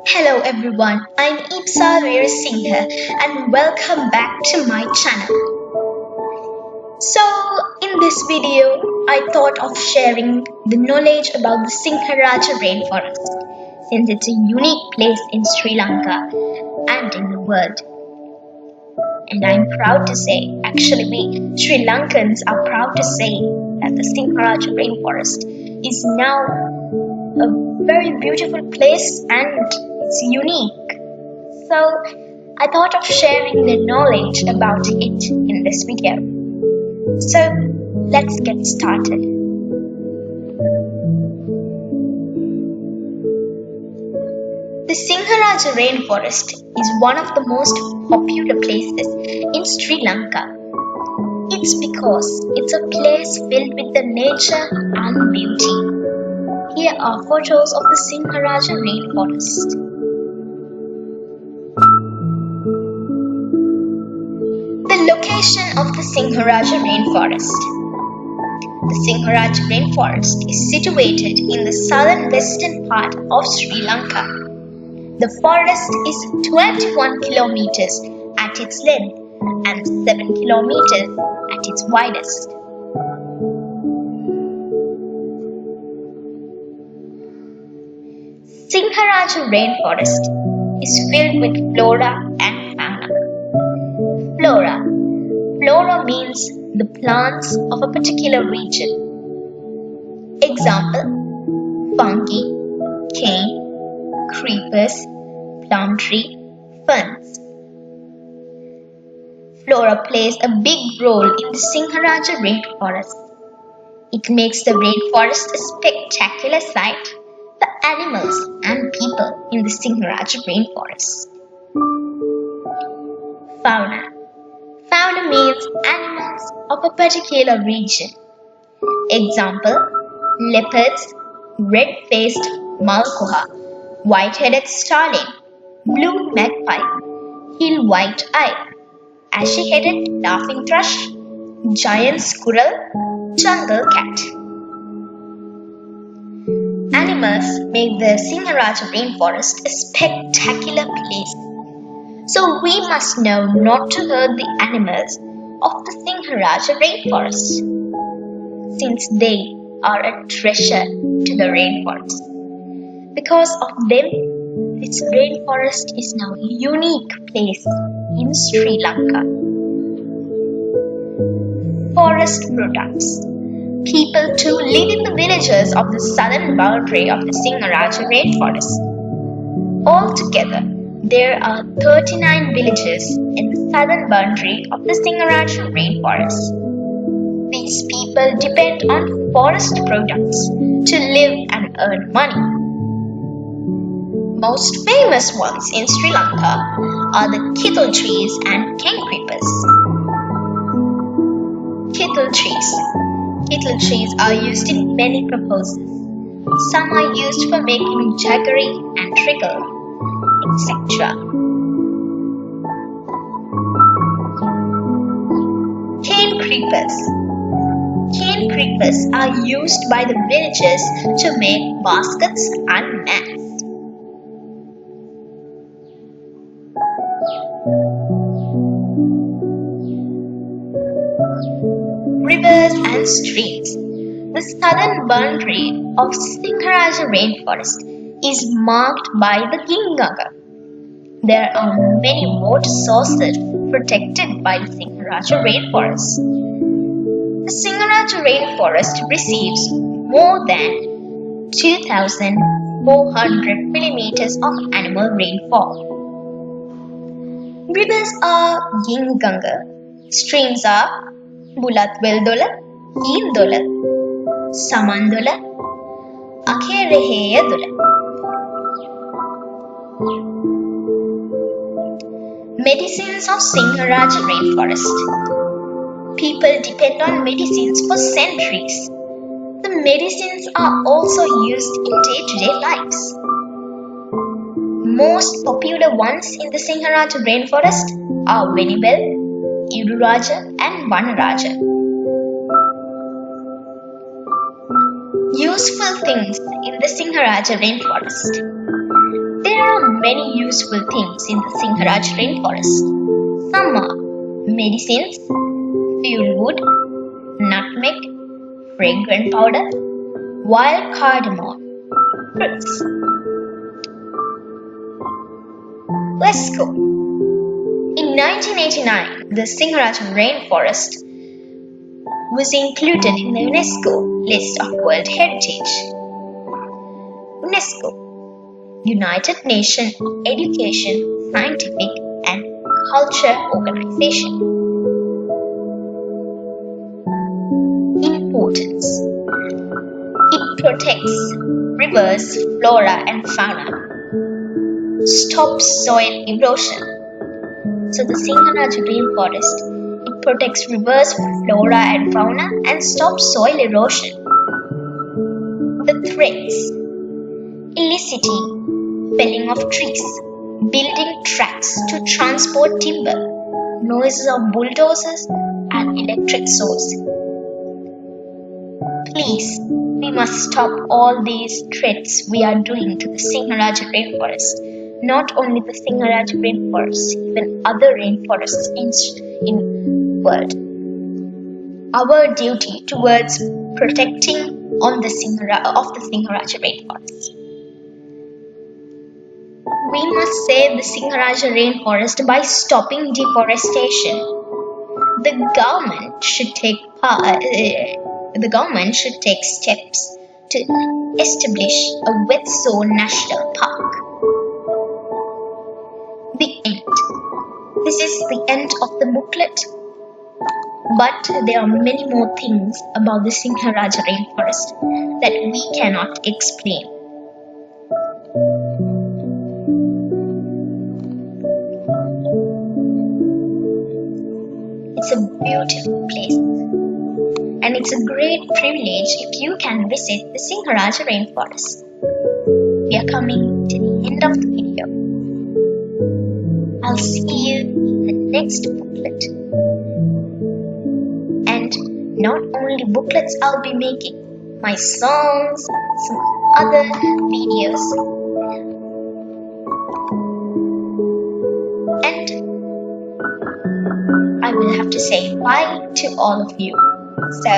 Hello everyone, I'm Ipsa Singha and welcome back to my channel. So, in this video, I thought of sharing the knowledge about the Sinharaja rainforest since it's a unique place in Sri Lanka and in the world. And I'm proud to say, actually, we Sri Lankans are proud to say that the Sinharaja rainforest is now a very beautiful place and it's unique. So I thought of sharing the knowledge about it in this video. So let's get started. The Sinharaja rainforest is one of the most popular places in Sri Lanka. It's because it's a place filled with the nature and beauty. Here are photos of the Sinharaja rainforest. The location of the Sinharaja rainforest. The Sinharaja rainforest is situated in the southern western part of Sri Lanka. The forest is 21 kilometers at its length and 7 kilometers at its widest. Sinharaja rainforest is filled with flora and fauna. Flora means the plants of a particular region. Example: fungi, cane, creepers, plum tree, ferns. Flora plays a big role in the Sinharaja rainforest. It makes the rainforest a spectacular sight for animals and people in the Sinharaja rainforest. Fauna means animals of a particular region. Example: leopards, red-faced malkoha, white-headed starling, blue magpie, hill white-eye, ashy-headed laughing thrush, giant squirrel, jungle cat. Animals make the Sinharaja rainforest a spectacular place. So we must know not to hurt the animals of the Sinharaja rainforest, since they are a treasure to the rainforest. Because of them, this rainforest is now a unique place in Sri Lanka. Forest products. People too live in the villages of the southern boundary of the Sinharaja rainforest. Altogether, there are 39 villages in the southern boundary of the Sinharaja rainforest. These people depend on forest products to live and earn money. Most famous ones in Sri Lanka are the kittle trees and cane creepers. Kittle trees. Kittle trees are used in many purposes. Some are used for making jaggery and treacle, etc. Cane creepers. Cane creepers are used by the villagers to make baskets and mats. Rivers and streams. The southern boundary of Sinharaja rainforest is marked by the Ginganga. There are many water sources protected by the Sinharaja rainforest. The Sinharaja rainforest receives more than 2,400 millimeters of annual rainfall. Rivers are Ginganga. Streams are Bulat Veldola, Hindola, Samandola, Akereheyadola. Medicines of Sinharaja rainforest. People depend on medicines for centuries. The medicines are also used in day-to-day lives. Most popular ones in the Sinharaja rainforest are Venibel, Iduraja and Vanaraja. Useful things in the Sinharaja rainforest. There are many useful things in the Sinharaja rainforest. Some are medicines, fuel wood, nutmeg, fragrant powder, wild cardamom, fruits. Let's go. In 1989, the Sinharaja rainforest was included in the UNESCO list of World Heritage. UNESCO, United Nations Education, Scientific and Culture Organization. Importance: it protects rivers, flora and fauna, stops soil erosion. So the Sinharaja rainforest, it protects rivers, flora and fauna and stops soil erosion. The threats: illicit felling of trees, building tracks to transport timber, noises of bulldozers and electric source. Please, we must stop all these threats we are doing to the Sinharaja rainforest. Not only the Sinharaja rainforest, even other rainforests in world. Our duty towards protecting of the Sinharaja rainforest. We must save the Sinharaja rainforest by stopping deforestation. The government should take steps to establish a wet zone national park. The end. This is the end of the booklet. But there are many more things about the Sinharaja rainforest that we cannot explain. It's a beautiful place, and it's a great privilege if you can visit the Sinharaja rainforest. We are coming to the end of the video. I'll see you in the next booklet. And not only booklets I'll be making, my songs, some other videos. And I will have to say bye to all of you. So,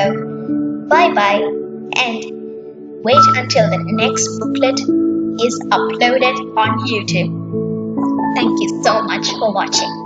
bye-bye and wait until the next booklet is uploaded on YouTube. Thank you so much for watching.